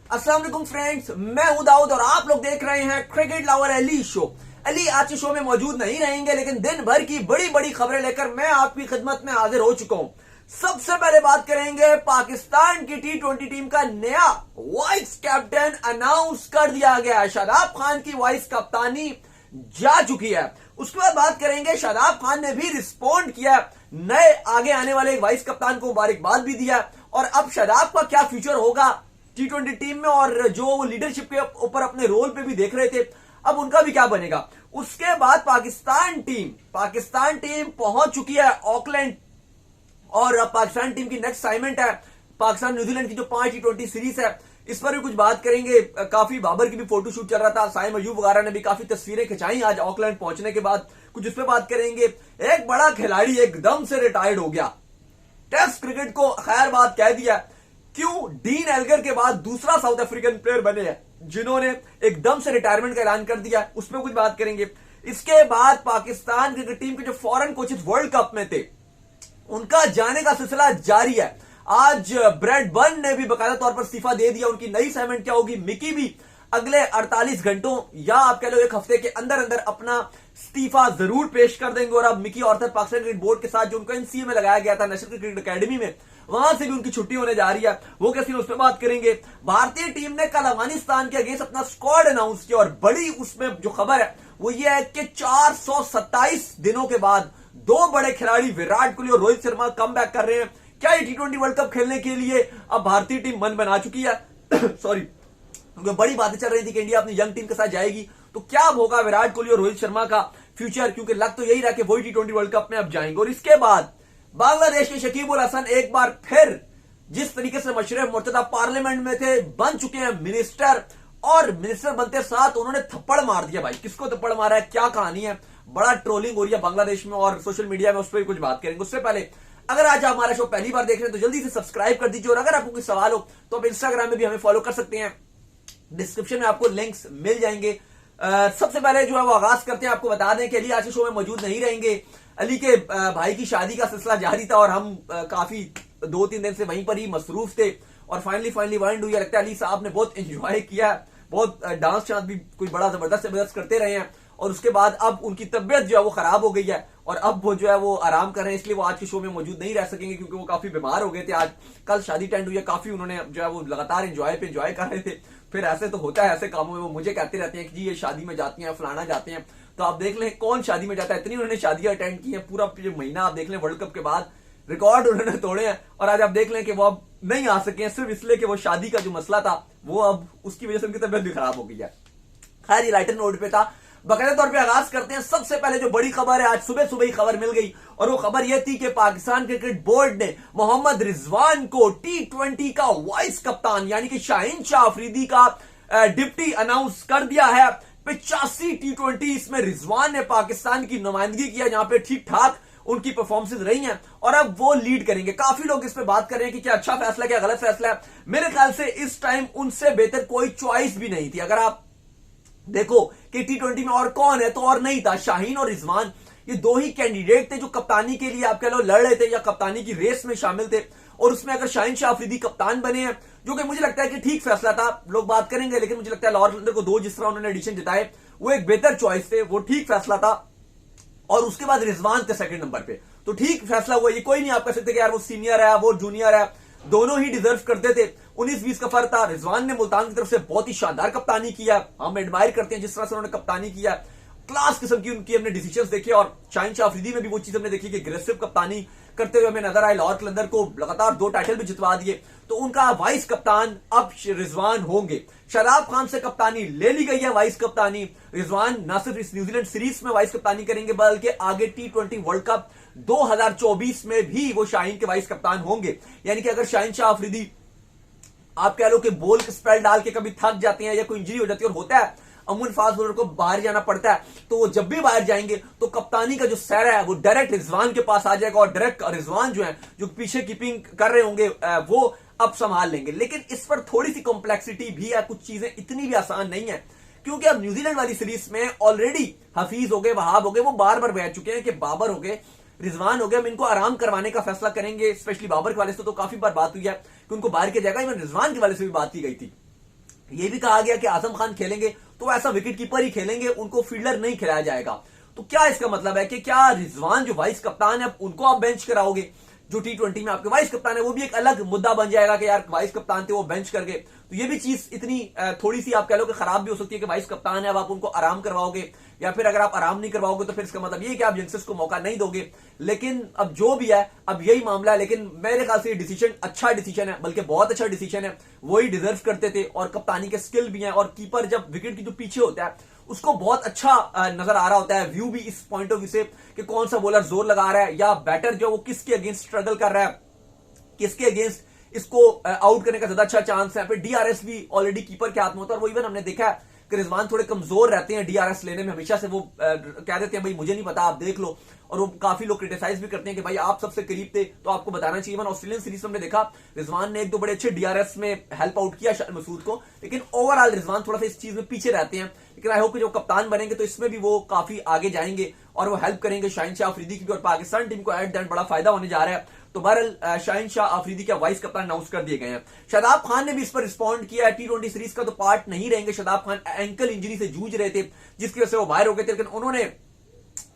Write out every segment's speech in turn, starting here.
अस्सलाम वालेकुम फ्रेंड्स, मैं हूं दाऊद और आप लोग देख रहे हैं cricket lover Ali show. Ali आज के शो में मौजूद नहीं रहेंगे, लेकिन दिन भर की बड़ी बड़ी खबरें लेकर मैं आपकी खिदमत में हाजिर हो चुका हूं। सबसे पहले बात करेंगे पाकिस्तान की T20 टीम का नया वाइस कैप्टन अनाउंस कर दिया गया है। शादाब खान की वाइस कप्तानी जा चुकी है। उसके बाद बात करेंगे, शादाब खान ने भी रिस्पॉन्ड किया, नए आगे आने वाले एक वाइस कप्तान को मुबारकबाद भी दिया। और अब शादाब का क्या फ्यूचर होगा T20 टीम में, और जो वो लीडरशिप के ऊपर अपने रोल पे भी देख रहे थे, अब उनका भी क्या बनेगा। उसके बाद पाकिस्तान टीम पहुंच चुकी है ऑकलैंड, और अब पाकिस्तान टीम की नेक्स्ट असाइनमेंट है पाकिस्तान न्यूजीलैंड की जो 5 T20 सीरीज है, इस पर भी कुछ बात करेंगे। काफी बाबर की भी फोटोशूट चल रहा था, साइम अयूब वगैरह ने भी काफी तस्वीरें खिंचाई आज ऑकलैंड पहुंचने के बाद, कुछ उस पर बात करेंगे। एक बड़ा खिलाड़ी एकदम से रिटायर्ड हो गया, टेस्ट क्रिकेट को खैर बात कह दिया। क्यों? डीन एल्गर के बाद दूसरा साउथ अफ्रीकन प्लेयर बने हैं जिन्होंने एकदम से रिटायरमेंट का ऐलान कर दिया, उसमें कुछ बात करेंगे। इसके बाद पाकिस्तान क्रिकेट टीम के जो फॉरेन कोचेस वर्ल्ड कप में थे, उनका जाने का सिलसिला जारी है। आज ब्रेड बर्न ने भी बाकायदा तौर पर इस्तीफा दे दिया। उनकी नई असाइनमेंट क्या होगी? मिकी भी अगले 48 घंटों या आप कह लो एक हफ्ते के अंदर अंदर अपना इस्तीफा जरूर पेश कर देंगे। और अब Mickey Arthur Pakistan cricket board के साथ जो उनको एनसीए में लगाया गया था, नेशनल क्रिकेट अकेडमी में, वहां से भी उनकी छुट्टी होने जा रही है। वो कैसी, उस पर बात करेंगे। भारतीय टीम ने कल अफगानिस्तान के अगेंस्ट अपना स्क्वाड अनाउंस किया, और बड़ी उसमें जो खबर है वो ये है कि 427 दिनों के बाद दो बड़े खिलाड़ी विराट कोहली और रोहित शर्मा कम बैक कर रहे हैं। क्या ये T20 वर्ल्ड कप खेलने के लिए अब भारतीय टीम मन बना चुकी है? सॉरी, क्योंकि बड़ी बातें चल रही थी कि इंडिया अपनी यंग टीम के साथ जाएगी, तो क्या होगा विराट कोहली और रोहित शर्मा का फ्यूचर? क्योंकि लग तो यही रहा कि वही T20 वर्ल्ड कप में अब जाएंगे। और इसके बाद बांग्लादेश के शकीब उल हसन एक बार फिर जिस तरीके से मशरफ मुर्तजा पार्लियामेंट में थे, बन चुके हैं मिनिस्टर, और मिनिस्टर बनते साथ उन्होंने थप्पड़ मार दिया। भाई किसको थप्पड़ मारा है, क्या कहानी है? बड़ा ट्रोलिंग हो रही है बांग्लादेश में और सोशल मीडिया में, उस पर कुछ बात करेंगे। उससे पहले अगर आज आप हमारा शो पहली बार देख रहे हैं तो जल्दी से सब्सक्राइब कर दीजिए, और अगर आपको कोई सवाल हो तो आप इंस्टाग्राम में भी हमें फॉलो कर सकते हैं, डिस्क्रिप्शन में आपको लिंक्स मिल जाएंगे। सबसे पहले जो है वो आगाज करते हैं। आपको बता दें कि अली आज के शो में मौजूद नहीं रहेंगे। अली के भाई की शादी का सिलसिला जारी था और हम काफी 2-3 दिन से वहीं पर ही मसरूफ थे, और फाइनली वाइंड हुई। लगता है अली साहब ने बहुत एंजॉय किया, बहुत डांस शांस भी कोई बड़ा जबरदस्त करते रहे हैं। और उसके बाद अब उनकी तबियत जो है वो खराब हो गई है, और अब वो जो है वो आराम कर रहे हैं, इसलिए वो आज के शो में मौजूद नहीं रह सकेंगे, क्योंकि वो काफी बीमार हो गए थे। आज कल शादी टेंड हुई है, काफी उन्होंने जो है वो लगातार एंजॉय कर रहे थे। फिर ऐसे तो होता है, ऐसे कामों में वो मुझे कहते रहते हैं कि जी ये शादी में जाती हैं, फलाना जाते हैं। तो आप देख लें कौन शादी में जाता है, इतनी उन्होंने शादियां अटेंड की हैं पूरा महीना। आप देख लें वर्ल्ड कप के बाद रिकॉर्ड उन्होंने तोड़े हैं, और आज आप देख लें कि वो अब नहीं आ सके हैं, सिर्फ इसलिए कि वो शादी का जो मसला था वो अब उसकी वजह से उनकी तबियत भी खराब हो गई है। खैर ये लाइटर नोट पे था। बाकायदा तौर पे आगाज करते हैं। सबसे पहले जो बड़ी खबर है, आज सुबह ही खबर मिल गई, और वो खबर यह थी कि पाकिस्तान क्रिकेट बोर्ड ने मोहम्मद रिजवान को T20 का वाइस कप्तान यानी कि शाहीन शाह अफरीदी का डिप्टी अनाउंस कर दिया है। 85 T20 इसमें रिजवान ने पाकिस्तान की नुमाइंदगी किया, जहां पे ठीक ठाक उनकी परफॉर्मेंसेज रही हैं, और अब वो लीड करेंगे। काफी लोग इस पे बात कर रहे हैं कि क्या अच्छा फैसला, क्या गलत फैसला है। मेरे ख्याल से इस टाइम उनसे बेहतर कोई चॉइस भी नहीं थी। अगर आप देखो कि T20 में और कौन है, तो और नहीं था, शाहीन और रिजवान, ये दो ही कैंडिडेट थे जो कप्तानी के लिए आप कह लो लड़ रहे थे या कप्तानी की रेस में शामिल थे। और उसमें अगर शाहीन शाह अफरीदी कप्तान बने हैं, जो कि मुझे लगता है कि ठीक फैसला था, लोग बात करेंगे, लेकिन मुझे लगता है लाहौर कलंदर को 2 जिस तरह उन्होंने एडिशन जिताए, वो एक बेहतर चॉइस थे, वो ठीक फैसला था। और उसके बाद रिजवान थे सेकंड नंबर पे, तो ठीक फैसला हुआ। ये कोई नहीं आप कह सकते कि यार वो सीनियर है, वो जूनियर है, दोनों ही डिजर्व करते थे। 19-20 का फर्क था। रिजवान ने मुल्तान की तरफ से बहुत ही शानदार कप्तानी किया, हम एडमायर करते हैं जिस तरह से उन्होंने कप्तानी किया, क्लास किस्म की उनकी हमने डिसीजंस देखे। और शाहीन शाह अफरीदी में भी वो चीज हमने देखी कि एग्रेसिव कप्तानी करते हुए हमें नजर आए। लाहौर कलंदर को लगातार 2 टाइटल भी जितवा दिए। तो उनका वाइस कप्तान अब रिजवान होंगे। शादाब खान से कप्तानी ले ली गई है, वाइस कप्तानी रिजवान न सिर्फ इस न्यूजीलैंड सीरीज में वाइस कप्तानी करेंगे, बल्कि आगे T20 वर्ल्ड कप 2024 में भी वो शाहीन के वाइस कप्तान होंगे। यानी कि अगर शाहीन शाह अफरीदी आप कह लो कि बॉल स्पेल डाल के कभी थक जाते हैं या कोई इंजरी हो जाती है, और होता है अमूमन फास्ट बॉलर को बाहर जाना पड़ता है, तो वो जब भी बाहर जाएंगे तो कप्तानी का जो सहरा है वो डायरेक्ट रिजवान के पास आ जाएगा, और डायरेक्ट रिजवान जो है जो पीछे कीपिंग कर रहे होंगे वो अब संभाल लेंगे। लेकिन इस पर थोड़ी सी कॉम्प्लेक्सिटी भी है, कुछ चीजें इतनी भी आसान नहीं है, क्योंकि अब न्यूजीलैंड वाली सीरीज में ऑलरेडी हफीज हो गए, वहाब हो गए, वो बार बार बह चुके हैं कि बाबर हो गए, रिजवान हो गया, हम इनको आराम करवाने का फैसला करेंगे। स्पेशली बाबर के वाले से तो काफी बार बात हुई है कि उनको बाहर किया जाएगा, इवन रिजवान के वाले से भी बात की गई थी। ये भी कहा गया कि आजम खान खेलेंगे तो ऐसा विकेट कीपर ही खेलेंगे, उनको फील्डर नहीं खिलाया जाएगा। तो क्या इसका मतलब है कि क्या रिजवान जो वाइस कप्तान है उनको आप बेंच कराओगे? जो T20 में आपके वाइस कप्तान है वो भी एक अलग मुद्दा बन जाएगा कि यार वाइस कप्तान थे वो बेंच कर गए। तो ये भी चीज इतनी थोड़ी सी आप कह लो कि खराब भी हो सकती है कि वाइस कप्तान है, अब आप उनको आराम करवाओगे, या फिर अगर आप आराम नहीं करवाओगे तो फिर इसका मतलब ये कि आप यंगस्टर्स को मौका नहीं दोगे। लेकिन अब जो भी है, अब यही मामला है। लेकिन मेरे ख्याल से ये डिसीजन अच्छा डिसीजन है, बल्कि बहुत अच्छा डिसीजन है, वही डिजर्व करते थे। और कप्तानी के स्किल भी हैं, और कीपर जब विकेट की जो पीछे होता है उसको बहुत अच्छा नजर आ रहा होता है व्यू भी, इस पॉइंट ऑफ व्यू से कि कौन सा बॉलर जोर लगा रहा है या बैटर जो वो किसके अगेंस्ट स्ट्रगल कर रहा है, किसके अगेंस्ट इसको आउट करने का ज्यादा अच्छा चांस है। फिर डीआरएस भी ऑलरेडी कीपर के हाथ में होता है, और वो इवन हमने देखा है कि रिजवान थोड़े कमजोर रहते हैं डीआरएस लेने में, हमेशा से वो कह देते हैं भाई मुझे नहीं पता, आप देख लो। और वो काफी लोग क्रिटिसाइज भी करते हैं कि भाई आप सबसे करीब थे तो आपको बताना चाहिए। ऑस्ट्रेलियन सीरीज में हमने देखा रिजवान ने एक दो बड़े अच्छे डीआरएस में हेल्प आउट किया शाहिद मसूद को, लेकिन ओवरऑल रिजवान थोड़ा सा इस चीज में पीछे रहते हैं। लेकिन आई होप कि जो कप्तान बनेंगे तो इसमें भी वो काफी आगे जाएंगे और वो हेल्प करेंगे शाहीन शाह अफरीदी की भी, और पाकिस्तान टीम को एट द एंड बड़ा फायदा होने जा रहा है। तो बहरहाल शाहीन शाह अफरीदी के वाइस कप्तान अनाउंस कर दिए गए हैं। शादाब खान ने भी इस पर रिस्पॉन्ड किया है। T20 सीरीज का तो पार्ट नहीं रहेंगे। शादाब खान एंकल इंजरी से जूझ रहे थे जिसकी वजह से वो बाहर हो गए थे, लेकिन उन्होंने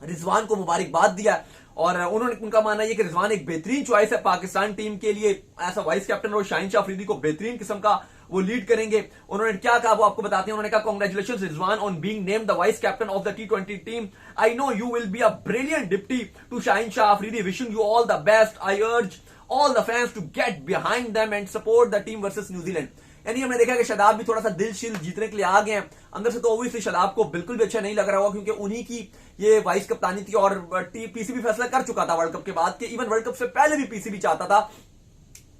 रिजवान को मुबारकबाद दिया, और उन्होंने उनका मानना यह कि रिजवान एक बेहतरीन चॉइस है पाकिस्तान टीम के लिए ऐसा वाइस कैप्टन, और शाहीन शाह अफरीदी को बेहतरीन किस्म का वो लीड करेंगे। उन्होंने क्या कहा वो आपको बताते हैं। उन्होंने कहा congratulations Rizwan on being named the vice captain of the T20 team. I know you will be a brilliant deputy to Shaheen Shah Afridi, wishing you all the best. I urge all the fans to get behind them and support the team versus New Zealand. यानी हमने देखा कि शादाब भी थोड़ा सा दिल शील जीतने के लिए आ गए हैं अंदर से। तो ऑब्वियसली शादाब को बिल्कुल भी अच्छा नहीं लग रहा होगा, क्योंकि उन्हीं की ये वाइस कप्तानी थी, और पीसीबी फैसला कर चुका था वर्ल्ड कप के बाद कि इवन वर्ल्ड कप से पहले भी पीसीबी चाहता था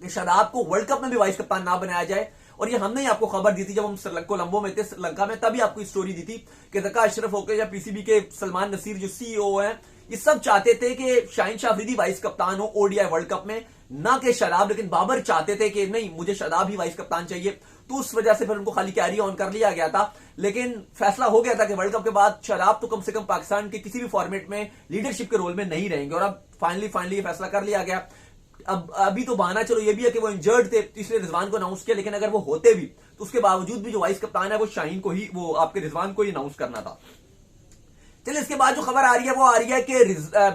कि शादाब को वर्ल्ड कप में भी वाइस कप्तान ना बनाया जाए। और ये हमने ही आपको खबर दी थी जब हम कोलंबो में थे श्रीलंका में, तभी आपको स्टोरी दी थी कि ज़का अशरफ होकर या पीसीबी के सलमान नसीर जो सीईओ हैं, ये सब चाहते थे कि शाहीन शाह अफरीदी वाइस कप्तान हो ओडीआई वर्ल्ड कप में, ना कि शादाब। लेकिन बाबर चाहते थे कि नहीं मुझे शादाब ही वाइस कप्तान चाहिए, तो उस वजह से फिर उनको खाली कैरी ऑन कर लिया गया था। लेकिन फैसला हो गया था कि वर्ल्ड कप के बाद शादाब तो कम से कम पाकिस्तान के किसी भी फॉर्मेट में लीडरशिप के रोल में नहीं रहेंगे, और अब फाइनली फैसला कर लिया गया। अब अभी तो बहाना चलो ये भी है कि वो इंजर्ड थे इसलिए रिजवान को अनाउंस किया, लेकिन अगर वो होते भी तो उसके बावजूद भी जो वाइस कप्तान है वो शाहीन को ही, वो आपके रिजवान को ही अनाउंस करना था। चलिए इसके बाद जो खबर आ रही है वो आ रही है कि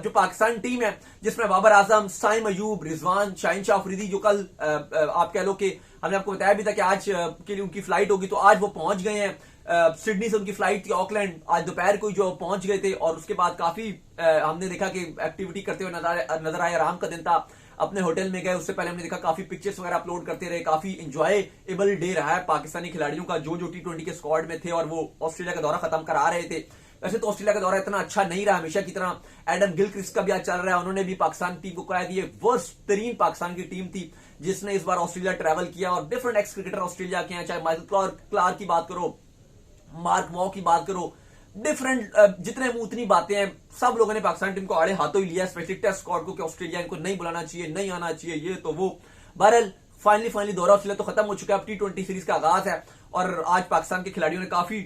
जो पाकिस्तान टीम है जिसमें बाबर आजम, साइम अयूब, रिजवान, शाहीन शाह अफरीदी, जो कल आप कह लो कि हमने आपको बताया भी था कि आज के लिए उनकी फ्लाइट होगी, तो आज वो पहुंच गए हैं। सिडनी से उनकी फ्लाइट थी ऑकलैंड, आज दोपहर को जो पहुंच गए थे, और उसके बाद काफी हमने देखा कि एक्टिविटी करते हुए नजर आए। आराम का दिन था, अपने होटल में गए, उससे पहले हमने देखा काफी पिक्चर्स वगैरह अपलोड करते रहे। काफी इंजॉयबल डे रहा है पाकिस्तानी खिलाड़ियों का जो T20 के स्क्वाड में थे, और वो ऑस्ट्रेलिया का दौरा खत्म करा रहे थे। वैसे तो ऑस्ट्रेलिया का दौरा इतना अच्छा नहीं रहा हमेशा की तरह। एडम गिलक्रिस्ट का भी आज चल रहा है, उन्होंने भी पाकिस्तान टीम को कहा कि ये वर्स्ट तरीन पाकिस्तान की टीम थी जिसने इस बार ऑस्ट्रेलिया ट्रैवल किया, और डिफरेंट एक्स क्रिकेटर ऑस्ट्रेलिया के हैं, चाहे माइकल क्लार्क की बात करो, मार्क वॉ की बात करो, डिफरेंट जितने मुंह उतनी बातें हैं। सब लोगों ने पाकिस्तान टीम को आड़े हाथों ही लिया, स्पेशली टेस्ट स्क्वाड को, कि ऑस्ट्रेलिया इनको नहीं बुलाना चाहिए, नहीं आना चाहिए, ये तो वो। बहरहाल फाइनली दौरा ऑस्ट्रेलिया तो खत्म हो चुका है, अब T20 सीरीज का आगाज है, और आज पाकिस्तान के खिलाड़ियों ने काफी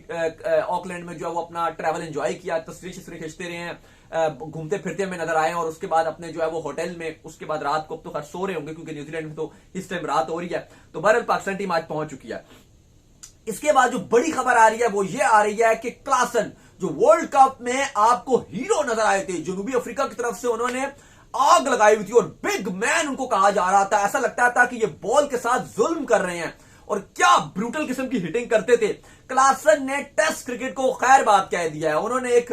ऑकलैंड में जो है वो अपना ट्रैवल एंजॉय किया, तस्वीरें खींचते रहे हैं, घूमते फिरते में नजर आए, और उसके बाद अपने जो है वो होटल में, उसके बाद रात को अब तो खैर सो रहे होंगे क्योंकि न्यूजीलैंड में तो इस टाइम रात हो रही है। तो बहरहाल पाकिस्तान टीम आज पहुंच चुकी है। इसके बाद जो बड़ी खबर आ रही है वो ये आ रही है कि क्लासन जो वर्ल्ड कप में आपको हीरो नजर आए थे, जनूबी अफ्रीका की तरफ से उन्होंने आग लगाई हुई थी, और बिग मैन उनको कहा जा रहा था। ऐसा लगता था कि ये बॉल के साथ जुल्म कर रहे हैं, और क्या ब्रूटल किस्म की हिटिंग करते थे। क्लासन ने टेस्ट क्रिकेट को खैर बात कह दिया है। उन्होंने एक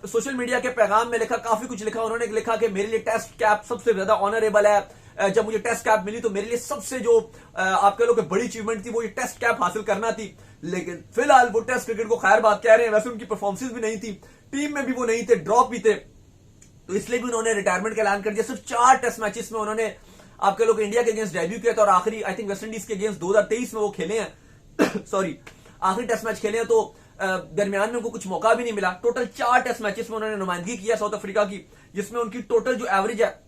सोशल मीडिया के पैगाम में लिखा, काफी कुछ लिखा। उन्होंने लिखा कि मेरे लिए टेस्ट कैप सबसे ज्यादा ऑनरेबल है। जब मुझे टेस्ट कैप मिली तो मेरे लिए सबसे जो आप कह लो कि बड़ी अचीवमेंट थी वो ये टेस्ट कैप हासिल करना थी। लेकिन फिलहाल वो टेस्ट क्रिकेट को खैर बात कह रहे हैं। वैसे उनकी परफॉर्मेंस भी नहीं थी, टीम में भी वो नहीं थे, ड्रॉप भी थे, तो इसलिए भी उन्होंने रिटायरमेंट का ऐलान कर दिया। सिर्फ 4 टेस्ट मैचेस में उन्होंने आप कह लो कि इंडिया के अगेंस्ट डेब्यू किया था, और आखिरी आई थिंक वेस्ट इंडीज के अगेंस्ट 2023 में वो खेले हैं सॉरी आखिरी टेस्ट मैच खेले हैं, तो दरमियान में उनको कुछ मौका भी नहीं मिला। टोटल 4 टेस्ट मैचेस में उन्होंने नुमाइंदगी किया साउथ अफ्रीका की, जिसमें उनकी टोटल जो एवरेज है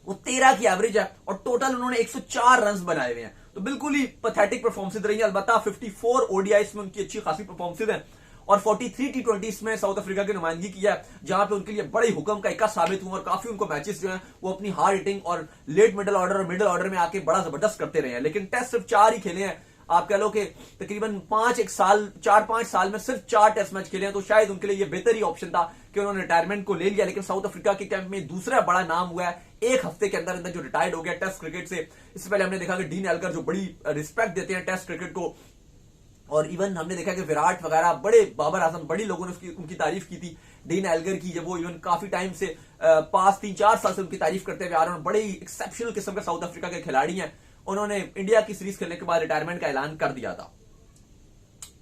वो 13 की एवरेज है, और टोटल उन्होंने 104 रन बनाए हुए हैं। तो बिल्कुल ही पैथेटिक परफॉर्मेंस रही है। अलबत्ता 54 ओडीआईस में उनकी अच्छी खासी परफॉर्मेंस है, और 43 T20 में साउथ अफ्रीका की नुमाइंदगी किया है, जहां पे उनके लिए बड़े हुक्म का इक्का साबित हुआ, और काफी उनको मैचेस जो हैं वो अपनी हार्ड हिटिंग और लेट मिडल ऑर्डर और मिडल ऑर्डर में आके बड़ा जबरदस्त करते रहे हैं। लेकिन टेस्ट सिर्फ 4 ही खेले हैं। आप कह लो कि तकरीबन 4-5 साल में सिर्फ 4 टेस्ट मैच खेले हैं, तो शायद उनके लिए ये बेहतर ही ऑप्शन था कि उन्होंने रिटायरमेंट को ले लिया। लेकिन साउथ अफ्रीका के कैंप में दूसरा बड़ा नाम हुआ है एक हफ्ते के अंदर अंदर जो रिटायर्ड हो गया टेस्ट क्रिकेट से। इससे पहले हमने देखा कि डीन एल्गर जो बड़ी रिस्पेक्ट देते हैं टेस्ट क्रिकेट को, और इवन हमने देखा कि विराट वगैरह बड़े, बाबर आजम, बड़ी लोगों ने उनकी तारीफ की थी डीन एल्गर की, जब वो इवन काफी टाइम से पास 3-4 साल से उनकी तारीफ करते हुए आ रहे हैं। बड़े ही एक्सेप्शनल किस्म के साउथ अफ्रीका के खिलाड़ी हैं। उन्होंने इंडिया की सीरीज खेलने के बाद रिटायरमेंट का ऐलान कर दिया था।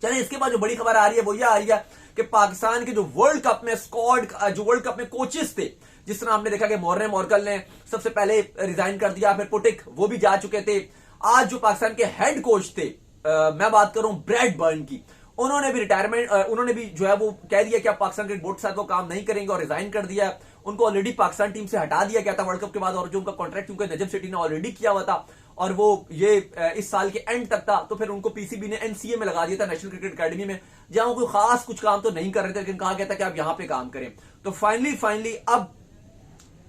चलें, इसके बाद जो बड़ी खबर आ रही है वो ये आ रही है कि पाकिस्तान के जो वर्ल्ड कप में स्क्वाड, जो वर्ल्ड कप में कोचेस थे, जिस तरह हमने देखा कि मोर्कल ने सबसे पहले रिजाइन कर दिया, फिर पुटिक वो भी जा चुके थे। आज जो पाकिस्तान के हेड कोच थे, मैं बात कर रहा हूं ब्रैडबर्न की, उन्होंने भी रिटायरमेंट, उन्होंने भी जो है वो कह दिया कि आप पाकिस्तान क्रिकेट बोर्ड के साथ वो काम नहीं करेंगे और रिजाइन कर दिया। उनको ऑलरेडी पाकिस्तान टीम से हटा दिया गया था वर्ल्ड कप के बाद, और जो उनका कॉन्ट्रैक्ट उनके नजम सिटी ने ऑलरेडी किया हुआ था और वो ये इस साल के एंड तक था। तो फिर उनको पीसीबी ने एनसीए में लगा दिया था, नेशनल क्रिकेट अकेडमी में, जहां कोई खास कुछ काम तो नहीं कर रहे थे, लेकिन कहा गया था कि आप यहां पे काम करें। तो फाइनली अब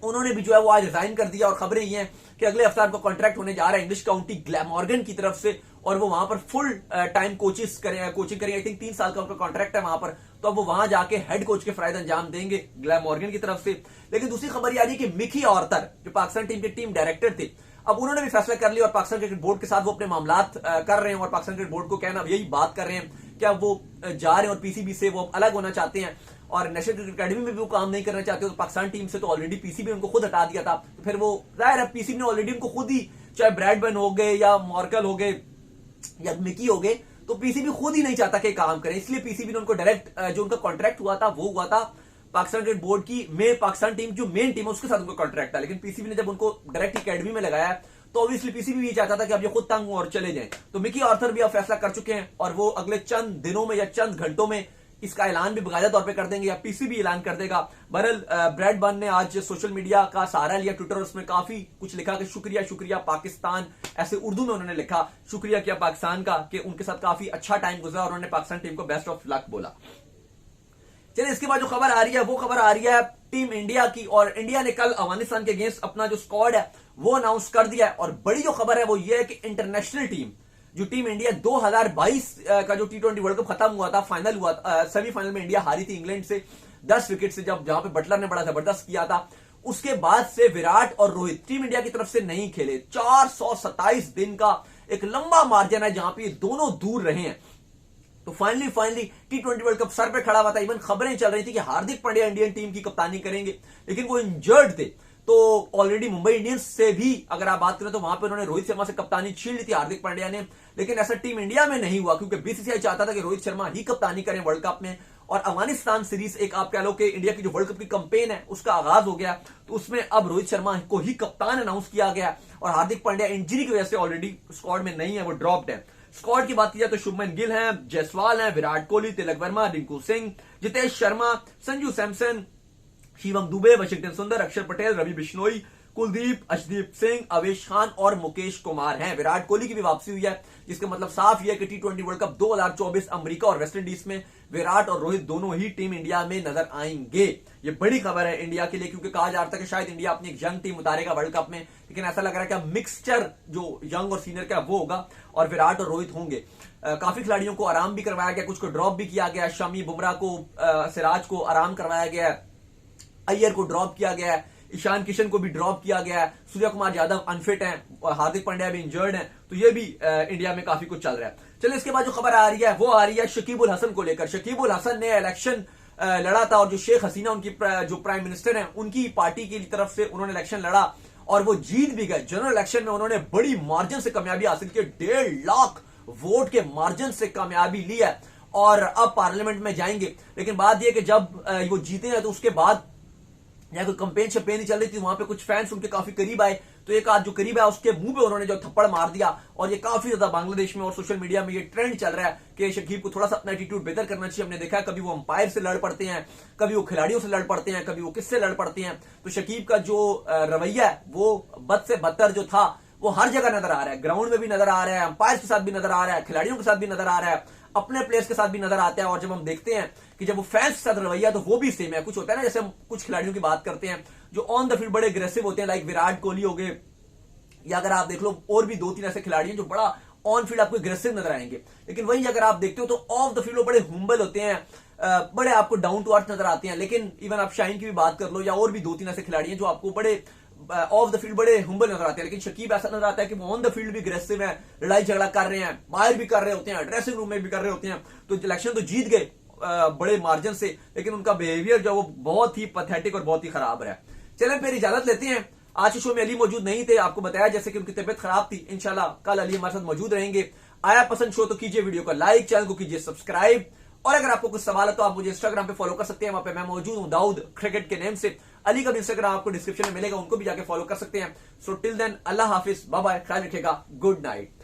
उन्होंने भी जो है वो आज रिजाइन कर दिया, और खबरें ये हैं कि अगले हफ्ते उनका कॉन्ट्रैक्ट होने जा रहा है इंग्लिश काउंटी ग्लैमॉर्गन की तरफ से, और वो वहां पर फुल टाइम कोचिंग करेंगे। आई थिंक 3 साल का उनका कॉन्ट्रैक्ट है वहां पर, तो अब वो वहां जाके हेड कोच के फराइज अंजाम देंगे ग्लैमॉर्गन की तरफ से। लेकिन दूसरी खबर यह आ रही है कि मिकी आर्थर जो पाकिस्तान टीम के टीम डायरेक्टर थे, अब उन्होंने भी फैसला कर लिया और पाकिस्तान क्रिकेट बोर्ड के साथ वो अपने मामलात कर रहे हैं, और पाकिस्तान क्रिकेट बोर्ड को कहना यही बात कर रहे हैं कि अब वो जा रहे हैं और पीसीबी से वो अलग होना चाहते हैं, और नेशनल क्रिकेट अकेडमी में भी वो काम नहीं करना चाहते। तो पाकिस्तान टीम से तो ऑलरेडी पीसीबी उनको खुद हटा दिया था, तो फिर वो जाहिर है पीसीबी ने ऑलरेडी उनको खुद ही, चाहे ब्रैडबर्न हो गए या मोर्कल हो गए या मिकी हो गए, तो पीसीबी खुद ही नहीं चाहता कि काम करें, इसलिए पीसीबी ने उनको डायरेक्ट जो उनका कॉन्ट्रैक्ट हुआ था वो हुआ था पाकिस्तान क्रिकेट बोर्ड की में पाकिस्तान टीम जो मेन टीम है उसके साथ उनका कॉन्ट्रैक्ट था। लेकिन पीसीबी ने जब उनको डायरेक्ट अकेडमी में लगाया, तो ऑब्वियसली पीसीबी ये चाहता था कि अब ये खुद तंग हो और चले जाएं। तो मिकी आर्थर भी अब फैसला कर चुके हैं, और वो अगले चंद दिनों में या चंद घंटों में इसका ऐलान भी बाकायदा तौर पे कर देंगे, या पीसीबी ऐलान कर देगा। बहरहाल ब्रैडबर्न ने आज सोशल मीडिया का सहारा लिया, ट्विटर, उसमें काफी कुछ लिखा कि शुक्रिया पाकिस्तान, ऐसे उर्दू में उन्होंने लिखा, शुक्रिया किया पाकिस्तान का कि उनके साथ काफी अच्छा टाइम गुजरा, और उन्होंने पाकिस्तान टीम को बेस्ट ऑफ लक बोला। चलिए, इसके बाद जो खबर आ रही है वो खबर आ रही है टीम इंडिया की, और इंडिया ने कल अफगानिस्तान के अगेंस्ट अपना जो स्क्वाड है वो अनाउंस कर दिया है। और बड़ी जो खबर है वो ये है कि इंटरनेशनल टीम, जो टीम इंडिया 2022 का जो T20 वर्ल्ड कप खत्म हुआ था, फाइनल हुआ था, सेमीफाइनल में इंडिया हारी थी इंग्लैंड से 10 विकेट से, जहां पे बटलर ने बड़ा जबरदस्त किया था। उसके बाद से विराट और रोहित टीम इंडिया की तरफ से नहीं खेले। 427 दिन का एक लंबा मार्जिन है जहां पे दोनों दूर रहे हैं। तो finally T20 world cup sir पे खड़ा हुआ था। इवन खबरें चल रही थी कि हार्दिक पांड्या इंडियन टीम की कप्तानी करेंगे, लेकिन वो इंजर्ड थे। तो ऑलरेडी मुंबई इंडियंस से भी अगर आप बात करें तो वहां पे उन्होंने रोहित शर्मा से कप्तानी छीन ली थी हार्दिक पांड्या ने, लेकिन ऐसा टीम इंडिया में नहीं हुआ, क्योंकि बीसीसीआई चाहता था कि रोहित शर्मा ही कप्तानी करें वर्ल्ड कप में। और अफगानिस्तान सीरीज, एक आप कह लो कि इंडिया की जो वर्ल्ड कप की कैंपेन है उसका आगाज हो गया, तो उसमें अब रोहित शर्मा को ही कप्तान अनाउंस किया गया, और हार्दिक पांड्या इंजरी की वजह से ऑलरेडी स्क्वाड में नहीं है, वो ड्रॉप्ड है। स्क्वाड की बात की जाए तो शुभमन गिल हैं, जायसवाल हैं, विराट कोहली, तिलक वर्मा, रिंकू सिंह, जितेश शर्मा, संजू सैमसन, शिवम दुबे, वाशिंगटन सुंदर, अक्षर पटेल, रवि बिश्नोई, कुलदीप, अर्शदीप सिंह, अवेश खान और मुकेश कुमार हैं। विराट कोहली की भी वापसी हुई है, जिसका मतलब साफ यह है कि T20 वर्ल्ड कप 2024 अमेरिका और वेस्टइंडीज में विराट और रोहित दोनों ही टीम इंडिया में नजर आएंगे। ये बड़ी खबर है इंडिया के लिए, क्योंकि कहा जा रहा था कि शायद इंडिया अपनी एक यंग टीम उतारेगा वर्ल्ड कप में, लेकिन ऐसा लग रहा है कि मिक्सचर जो यंग और सीनियर का वो होगा, और विराट और रोहित होंगे। काफी खिलाड़ियों को आराम भी करवाया गया, कुछ को ड्रॉप भी किया गया। शमी, बुमराह को, सिराज को आराम करवाया गया, अय्यर को ड्रॉप किया गया है, ईशान किशन को भी ड्रॉप किया गया है, सूर्य कुमार यादव अनफिट हैं, और हार्दिक पांड्या भी इंजर्ड हैं। तो ये भी इंडिया में काफी कुछ चल रहा है। चलिए, इसके बाद जो खबर आ रही है वो आ रही है शकीब उल हसन को लेकर। शकीब उल हसन ने इलेक्शन लड़ा था, और जो शेख हसीना उनकी जो प्राइम मिनिस्टर हैं उनकी पार्टी की तरफ से उन्होंने इलेक्शन लड़ा और वो जीत भी गए। जनरल इलेक्शन में उन्होंने बड़ी मार्जिन से कामयाबी हासिल की, 1.5 लाख वोट के मार्जिन से कामयाबी ली है, और अब पार्लियामेंट में जाएंगे। लेकिन बात यह कि जब वो जीते हैं तो उसके बाद या कोई कंपेन शपेन नहीं चल रही थी, वहां पे कुछ फैंस उनके काफी करीब आए, तो एक आध जो करीब आया उसके मुंह पे उन्होंने जो थप्पड़ मार दिया, और ये काफी ज्यादा बांग्लादेश में और सोशल मीडिया में ये ट्रेंड चल रहा है कि शकीब को थोड़ा सा अपना एटीट्यूड बेहतर करना चाहिए। हमने देखा है कभी वो अंपायर से लड़ पड़ते हैं, कभी वो खिलाड़ियों से लड़ पड़ते हैं, कभी वो किससे लड़ पड़ते हैं। तो शकीब का जो रवैया है वो बद से बदतर जो था वो हर जगह नजर आ रहा है, ग्राउंड में भी नजर आ रहा है, अंपायर के साथ भी नजर आ रहा है, खिलाड़ियों के साथ भी नजर आ रहा है, अपने प्लेयर्स के साथ भी नजर आता है। और जब हम देखते हैं कि जब वो फैंस के साथ रवैया तो वो भी सेम है। कुछ होता है ना, जैसे हम कुछ खिलाड़ियों की बात करते हैं जो ऑन द फील्ड बड़े अग्रेसिव होते हैं, लाइक विराट कोहली हो गए, या अगर आप देख लो और भी 2-3 ऐसे खिलाड़ी हैं जो बड़ा ऑन फील्ड आपको एग्रेसिव नजर आएंगे, लेकिन वहीं अगर आप देखते हो तो ऑफ द फील्ड वो बड़े हुम्बल होते हैं, बड़े आपको डाउन टू अर्थ नजर आते हैं। लेकिन इवन आप शाइन की भी बात कर लो या और भी 2-3 ऐसे खिलाड़ी हैं जो आपको बड़े ऑफ द फील्ड बड़े हुम्बल नजर आते हैं, लेकिन शकीब ऐसा नजर आता है कि वो ऑन द फील्ड भी अग्रेसिव है, लड़ाई झगड़ा कर रहे हैं, बाहर भी कर रहे होते हैं, ड्रेसिंग रूम में भी कर रहे होते हैं। तो इलेक्शन तो जीत गए बड़े मार्जिन से, लेकिन उनका बिहेवियर जो वो बहुत ही पैथेटिक और बहुत ही खराब रहा। चलें फिर इजाजत लेते हैं। आज के शो में अली मौजूद नहीं थे, आपको बताया जैसे कि उनकी तबीयत खराब थी। इंशाल्लाह कल अली हमारे साथ मौजूद रहेंगे। आया पसंद शो तो कीजिए वीडियो को लाइक, चैनल को कीजिए सब्सक्राइब, और अगर आपको कुछ सवाल है तो आप मुझे इंस्टाग्राम पे फॉलो कर सकते हैं, वहां पे मैं मौजूद हूं दाऊद क्रिकेट के नेम से। अली का भी इंस्टाग्राम आपको डिस्क्रिप्शन में मिलेगा, उनको भी जाके फॉलो कर सकते हैं। सो टिल देन अल्लाह हाफिज, बाय बाय, ख्याल रखिएगा, गुड नाइट।